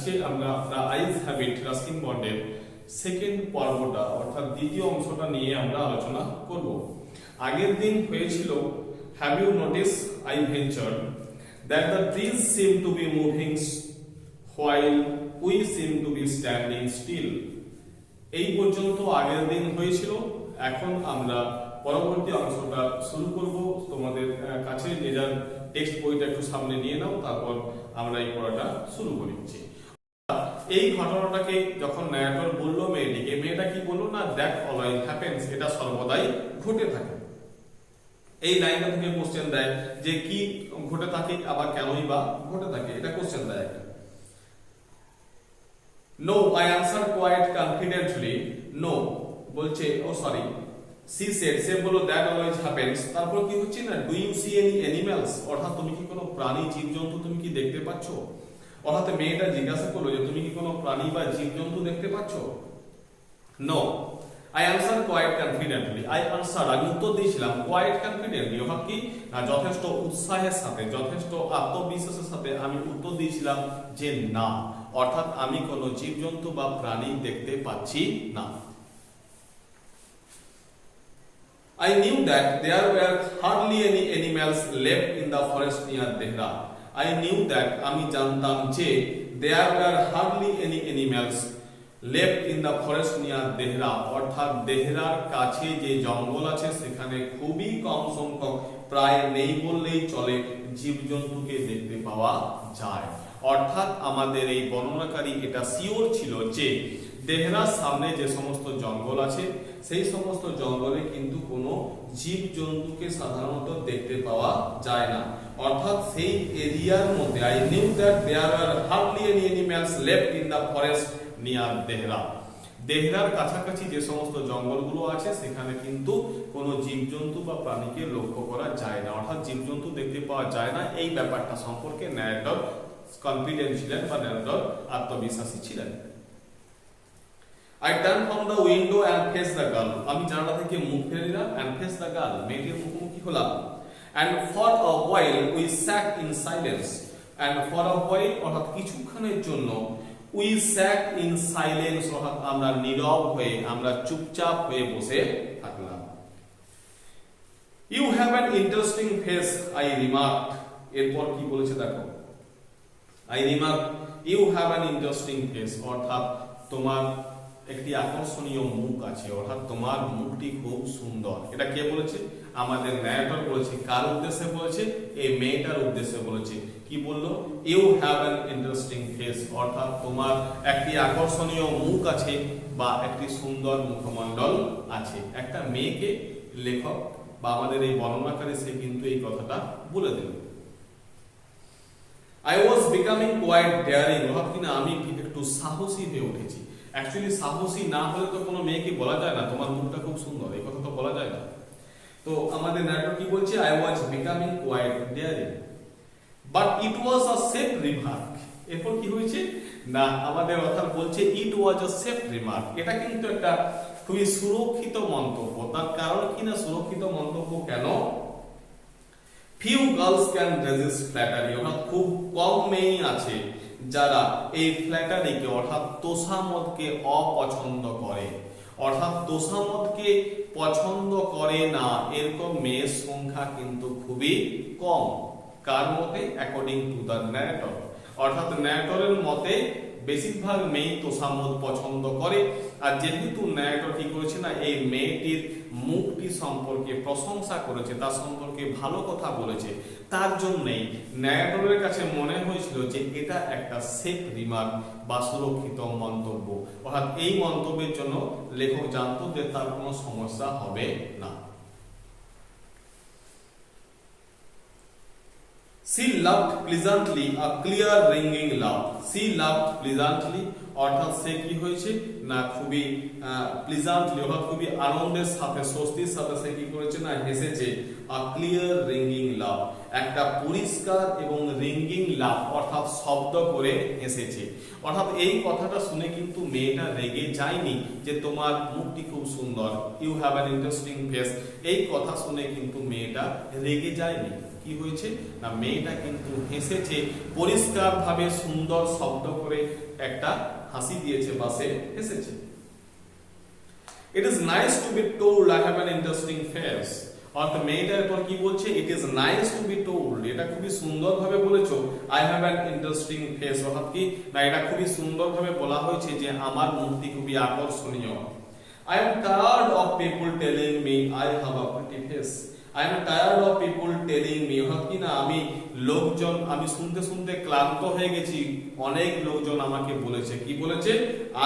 আজকে আমরা the eyes have it Ruskin বন্ডের সেকেন্ড পর্বটা অর্থাৎ দ্বিতীয় অংশটা নিয়ে আমরা আলোচনা করব। আগের দিন হয়েছিল have you notice I venture that the trees seem to be moving while we seem to be standing still. এই পর্যন্ত আগের দিন হয়েছিল। এখন আমরা পরবর্তী অংশটা শুরু করব। তোমাদের কাছে যে যার টেক্সট বইটা একটু সামনে নিয়ে নাও, তারপর আমরা এই পড়াটা শুরু করছি। এই ঘটনাটাকে যখন ন্যারেটর বলল মেয়েটিকে, মেয়েটা কি বললো না, দ্যাট অলওয়েজ হ্যাপেন্স, এটা সর্বদাই ঘটে থাকে। এই লাইনটা থেকে কোশ্চেন দেয় যে কি ঘটে থাকে, আবার কেনই বা ঘটে থাকে, এটা কোশ্চেন দেয় একটা। No I answer quite confidently. No বলছে, ও সরি, সি সেড, সে বলল দ্যাট অলওয়েজ হ্যাপেন্স। তারপর কি হচ্ছে না, do you see any animals, অর্থাৎ তুমি কি কোনো প্রাণী জীবজন্তু তুমি কি দেখতে পাচ্ছ? অর্থাৎ মেয়েটা জিজ্ঞাসা করলো যে তুমি কি কোনো প্রাণী বা জীবজন্তু দেখতে পাচ্ছ? No I answer quite confidently. I answer, আমি উত্তর দিয়েছিলাম কোয়াইট কনফিডেন্টলি, অর্থাৎ কি না যথেষ্ট উৎসাহের সাথে, যথেষ্ট আত্মবিশ্বাসের সাথে আমি উত্তর দিয়েছিলাম যে না, অর্থাৎ আমি কোনো জীবজন্তু বা প্রাণী দেখতে পাচ্ছি না। I knew that there were hardly any animals left in the forest near Dehra. I knew that, আমি জানতাম যে there were hardly any animals left in the forest near Dehra, অর্থাৎ দেহরার কাছে যে জঙ্গল আছে সেখানে খুবই কম সংখ্যক, প্রায় নেই বললেই চলে, জীবজন্তুকে দেখতে পাওয়া যায়। অর্থাৎ আমাদের এই বর্ণনাকারী এটা শিওর ছিল যে দেহরার সামনে যে সমস্ত জঙ্গল আছে সেই সমস্ত জঙ্গলে কিন্তু কোনো জীবজন্তুকে সাধারণত দেখতে পাওয়া যায় না। অর্থাৎ সেই এরিয়ার মধ্যে I knew that there are hardly any animals left in the forest near Dehra. দেহরার কাছাকাছি যে সমস্ত জঙ্গলগুলো আছে সেখানে কিন্তু কোনো জীবজন্তু বা প্রাণীকে লক্ষ্য করা যায় না, অর্থাৎ জীবজন্তু দেখতে পাওয়া যায় না। এই ব্যাপারটা সম্পর্কে ন্যারেটর কনফিডেন্ট ছিলেন বা ন্যারেটর আত্মবিশ্বাসী ছিলেন। I turned from the window and faced the girl. আমি জানালা থেকে মুখ ফিরে নিলাম and faced the girl, মেয়েটির মুখোমুখি হলাম। And for a while we sat in silence. And for a while অর্থাৎ কিছুক্ষণের জন্য we sat in silence, অর্থাৎ আমরা নীরব হয়ে, আমরা চুপচাপ হয়ে বসে থাকলাম। You have an interesting face, I remarked. এরপর কি বলেছে দেখো, I remarked you have an interesting face, অর্থাৎ তোমার একটি আকর্ষণীয় মুখ আছে, অর্থাৎ তোমার মুখটি খুব সুন্দর। এটা কে বলেছে? আমাদের ন্যারেটর বলেছে। কার উদ্দেশ্যে বলেছে? এই মেয়েটার উদ্দেশ্যে বলেছে। কি বললো? You have an interesting face, অর্থাৎ তোমার একটি আকর্ষণীয় মুখ আছে বা একটি সুন্দর মুখমণ্ডল আছে। একটা মেয়েকে লেখক বা আমাদের এই বর্ণনাকারী সে কিন্তু এই কথাটা বলে দিল। I was becoming quite daring, অর্থাৎ কিনা আমি একটু সাহসী হয়ে উঠেছি। অ্যাকচুয়ালি সাহসী না হলে তো কোনো মেয়েকে বলা যায় না তোমার মুখটা খুব সুন্দর, এই কথা তো বলা যায় না। তো আমাদের ন্যারেটর কি বলছে? I was becoming quite daring but it was a safe remark. এরপর কি হয়েছে না, আমাদের অর্থাৎ বলছে ইট ওয়াজ আ সেফ রিমার্ক, এটা কিন্তু একটা খুবই সুরক্ষিত মন্তব্য। তার কারণ কি না, সুরক্ষিত মন্তব্য কেন? Few girls can resist flattery, অর্থাৎ খুব কম মেয়ে আছে যারা এই ফ্ল্যাটারিকে অর্থাৎ তোষামদকে অপছন্দ করে, অর্থাৎ তোষামদকে পছন্দ করে না এরকম মেয়ের সংখ্যা কিন্তু খুবই কম। কার মতে? অ্যাকর্ডিং টু দ্য ন্যারেটর, অর্থাৎ ন্যারেটরের মতে বেশিরভাগ মেয়ে তোষামদ পছন্দ করে। আর যেহেতু ন্যারেটর কি করেছে না, এই মেয়েটির মুখটি সম্পর্কে প্রশংসা করেছে, তার সম্পর্কে ভালো কথা বলেছে, তার জন্যই ন্যারেটরের কাছে মনে হয়েছিল যে এটা একটা সেফ রিমার্ক বা সুরক্ষিত মন্তব্য, অর্থাৎ এই মন্তব্যের জন্য লেখক জানতো যে তার কোনো সমস্যা হবে না। She laughed pleasantly, a clear ringing laugh. She laughed pleasantly, অর্থাৎ সে কি হয়েছে না খুবই প্লিজেন্টলি অর্থাৎ খুবই আনন্দের সাথে স্বস্তির সাথে সে কি করেছে না হেসেছে। আ ক্লিয়ার রিঙ্গিং লাভ, একটা পরিষ্কার এবং রিঙ্গিং লাভ অর্থাৎ শব্দ করে হেসেছে। অর্থাৎ এই কথাটা শুনে কিন্তু মেয়েটা রেগে যায়নি যে তোমার মুখটি খুব সুন্দর, you have an interesting face. এই কথা শুনে কিন্তু মেয়েটা রেগে যায়নি। কি হয়েছে না মেয়েটা কিন্তু হেসেছে, পরিষ্কারভাবে সুন্দর শব্দ করে একটা হাসি দিয়েছে বা সে হেসেছে। It is nice to be told I have an interesting face. অর্থাৎ মেয়েটা এরপর কি বলছে, it is nice to be told, এটা খুবই সুন্দরভাবে বলেছো, I have an interesting face. অর্থাৎ কি না এটা খুবই সুন্দরভাবে বলা হয়েছে যে আমার মুখটি খুবই আকর্ষণীয়। I am tired of people telling me I have a pretty face. I am tired of people telling me, অর্থাৎ কি না আমি শুনতে শুনতে ক্লান্ত হয়ে গেছি, অনেক লোকজন আমাকে বলেছে, কি বলেছে,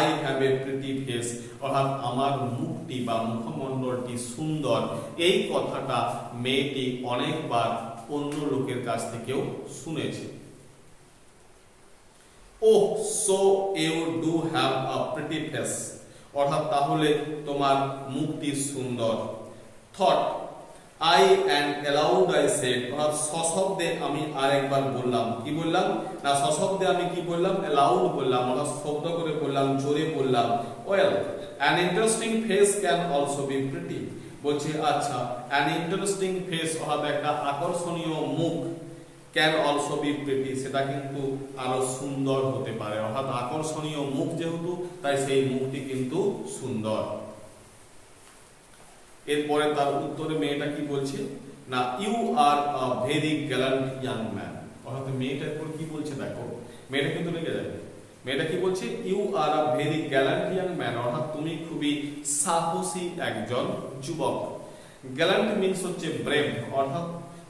I have a pretty face, অর্থাৎ আমার মুখটি বা মুখমণ্ডলটি সুন্দর। এই কথাটা মেয়েটি অনেকবার অন্য লোকের কাছ থেকেও শুনেছে। Oh, so you do have a pretty face, অর্থাৎ তাহলে তোমার মুখটি সুন্দর। Thought, I and aloud I said, অর্থাৎ সশব্দে আমি আরেকবার বললাম, কি বললাম না সশব্দে আমি কি বললাম, aloud বললাম, অর্থাৎ শব্দ করে বললাম, জোরে বললাম। Well, an interesting face can also be pretty, বলছে আচ্ছা an interesting face অর্থাৎ একটা আকর্ষণীয় মুখ, can also be pretty সেটা কিন্তু আরো সুন্দর হতে পারে। অর্থাৎ আকর্ষণীয় মুখ যেহেতু, তাই সেই মুখটি কিন্তু সুন্দর। এরপরে তার উত্তরে মেয়েটা কি বলছে না, you are a very gallant young man. অর্থাৎ মেয়েটার পর কি বলছে দেখো, মেয়েটা কিন্তু রেগে যাবে। মেয়েটা কি বলছে, you are a very gallant young man, অর্থাৎ তুমি খুবই সাহসী একজন যুবক। গ্যালান্ট মিন্স হচ্ছে ব্রেভ, অর্থাৎ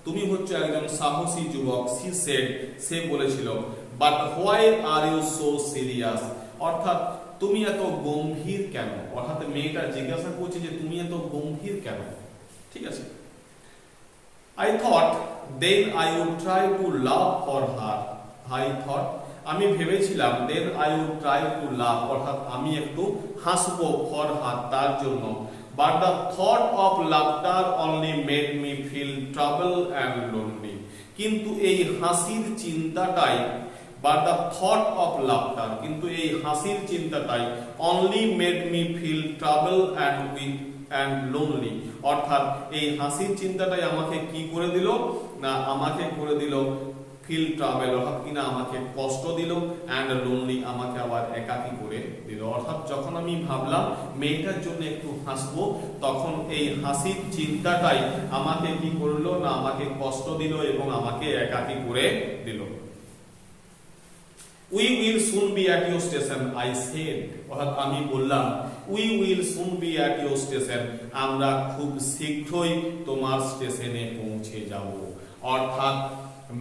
তুমি হচ্ছে একজন সাহসী যুবক। সি সেড, সে বলেছিল, but why are you so serious, অর্থাৎ তুমি এত গম্ভীর কেন। অর্থাৎ মেয়েটা জিজ্ঞাসা করছে যে তুমি এত গম্ভীর কেন, ঠিক আছে। I thought then I would try to laugh for her. I thought, আমি ভেবেছিলাম, then I would try to laugh, অর্থাৎ আমি একটু হাসবো, for her, তার জন্য। But the thought of laughter only made me feel trouble and lonely. কিন্তু এই হাসির চিন্তাটাই, but the thought of laughter, কিন্তু এই হাসির চিন্তাটাই only made me feel trouble and weak and lonely, অর্থাৎ এই হাসির চিন্তাটাই আমাকে কি করে দিল না আমাকে করে দিল ফিল ট্রাভেল, অর্থাৎ কিনা আমাকে কষ্ট দিল, অ্যান্ড লোনলি, আমাকে আবার একাকী করে দিল। অর্থাৎ যখন আমি ভাবলাম মেয়েটার জন্য একটু হাসবো, তখন এই হাসির চিন্তাটাই আমাকে কি করলো না আমাকে কষ্ট দিল এবং আমাকে একাকী করে দিল। We will soon be at your station, I said, অর্থাৎ আমি বললাম, we will soon be at your station, আমরা খুব শীঘ্রই তোমার স্টেশনে পৌঁছে যাব। অর্থাৎ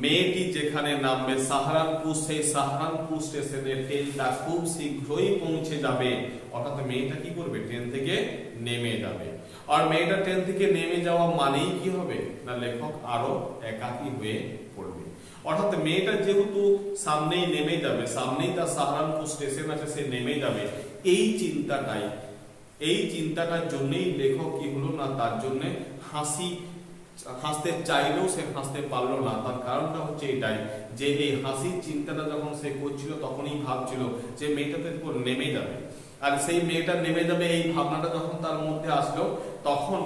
মেয়েটি যেখানে নামবে সাহারানপুর, সেই সাহারানপুর স্টেশনে ট্রেনটা খুব শীঘ্রই পৌঁছে যাবে। অর্থাৎ মেয়েটা কি করবে, ট্রেন থেকে নেমে যাবে। আর মেয়েটা ট্রেন থেকে নেমে যাওয়া মানেই কি হবে না লেখক আরো একাকী হয়ে পড়বে। অর্থাৎ মেয়েটা যেহেতু সামনেই নেমে যাবে, সামনেই তার সাহারানপুর স্টেশন আছে, সে নেমে যাবে, এই চিন্তাটার জন্যই লেখক কি হলো না তার জন্য হাসতে চাইলেও সে হাসতে পারলো না। তার কারণটা হচ্ছে এটাই যে এই হাসির চিন্তাটা যখন সে করছিল তখনই ভাবছিল যে মেয়েটা তো এরপর নেমে যাবে, আর সেই মেয়েটা নেমে যাবে এই ভাবনাটা যখন তার মধ্যে আসলো, তখন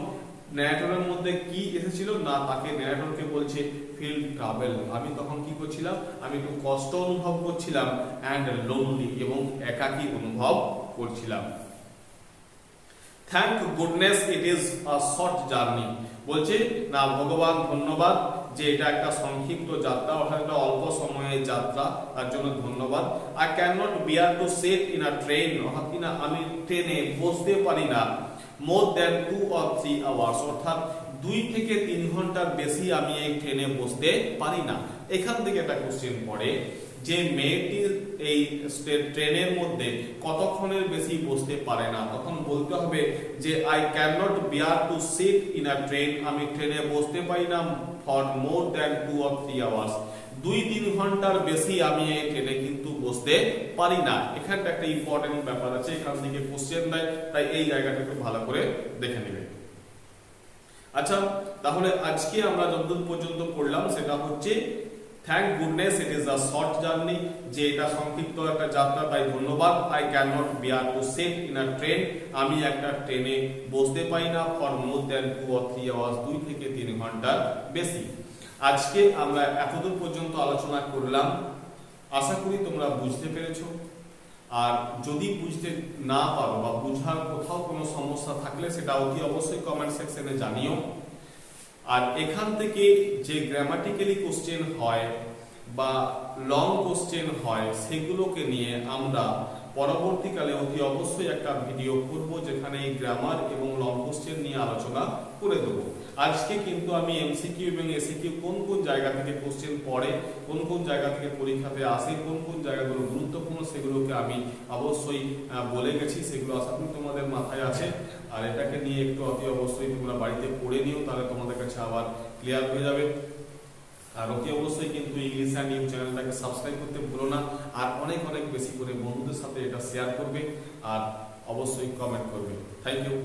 ন্যারেটরের মধ্যে কি এসেছিল না তাকে ন্যারেটরকে বলছে ফিল ট্রাভেল, আমি তখন কি করছিলাম, আমি একটু কষ্ট অনুভব করছিলাম, অ্যান্ড লোনলি, এবং একাকী অনুভব করছিলাম। Thank goodness it is a short journey, বলছে না ভগবান ধন্যবাদ যে এটা একটা সংক্ষিপ্ত যাত্রা, অর্থাৎ একটা অল্প সময়ের যাত্রা, তার জন্য ধন্যবাদ। I can not bear to sit in a train, অর্থাৎ কিনা আমি ট্রেনে বসতে পারি না মোর দ্যান 2 or 3 hours, অর্থাৎ 2 থেকে 3 ঘন্টার বেশি আমি এই ট্রেনে বসতে পারি না। এখান থেকে একটা কোশ্চেন পড়ে যে মেয়েটি এই ট্রেনের মধ্যে কতক্ষণের বেশি বসতে পারে না, তখন বলতে হবে যে I can not bear to sit in a train, আমি ট্রেনে বসতে পারি না for more than 2 or 3 hours, 2-3 ঘন্টার বেশি আমি এই ট্রেনে কিন্তু বসতে পারি না। এখানটা একটা ইম্পর্টেন্ট ব্যাপার আছে, এখান থেকে কোশ্চেন দেয়, তাই এই জায়গাটা একটু ভালো করে দেখে নেবে। আচ্ছা, তাহলে আজকে আমরা যতদূর পর্যন্ত পড়লাম সেটা হচ্ছে thank goodness it is a short journey, যে এটা সংক্ষিপ্ত একটা যাত্রা, তাই ধন্যবাদ। I can not bear to sit in a train, আমি একটা ট্রেনে বসতে পারি না for more than 2 or 3 hours, 2 থেকে 3 ঘন্টার বেশি। আজকে আমরা এতদূর পর্যন্ত আলোচনা করলাম, আশা করি তোমরা বুঝতে পেরেছো। আর যদি বুঝতে না পারো বা বুঝার কোথাও কোনো সমস্যা থাকলে সেটা অতি অবশ্যই কমেন্ট সেকশনে জানিও। আর এখান থেকে যে গ্রামাটিক্যালি কোশ্চেন হয় বা লং কোশ্চেন হয় সেগুলোকে নিয়ে আমরা পরবর্তীকালে অতি অবশ্যই একটা ভিডিও করব, যেখানে এই গ্রামার এবং লং কোশ্চেন নিয়ে আলোচনা করে দেবো। আজকে কিন্তু আমি এমসিকিউ এবং এসিকিউ কোন কোন জায়গা থেকে কোশ্চেন পড়ে, কোন কোন জায়গা থেকে পরীক্ষাতে আসে, কোন কোন জায়গাগুলো গুরুত্বপূর্ণ সেগুলোকে আমি অবশ্যই বলে গেছি, সেগুলো আশা করি তোমাদের মাথায় আছে। আর এটাকে নিয়ে একটু অতি অবশ্যই তোমরা বাড়িতে পড়ে নিও, তাহলে তোমাদের কাছে আবার ক্লিয়ার হয়ে যাবে। আর অতি অবশ্যই কিন্তু ইংলিশ অ্যান্ড ইউ চ্যানেলটাকে সাবস্ক্রাইব করতে ভুলো না, আর অনেক অনেক বেশি করে বন্ধুদের সাথে এটা শেয়ার করবে, আর অবশ্যই কমেন্ট করবে। Thank you.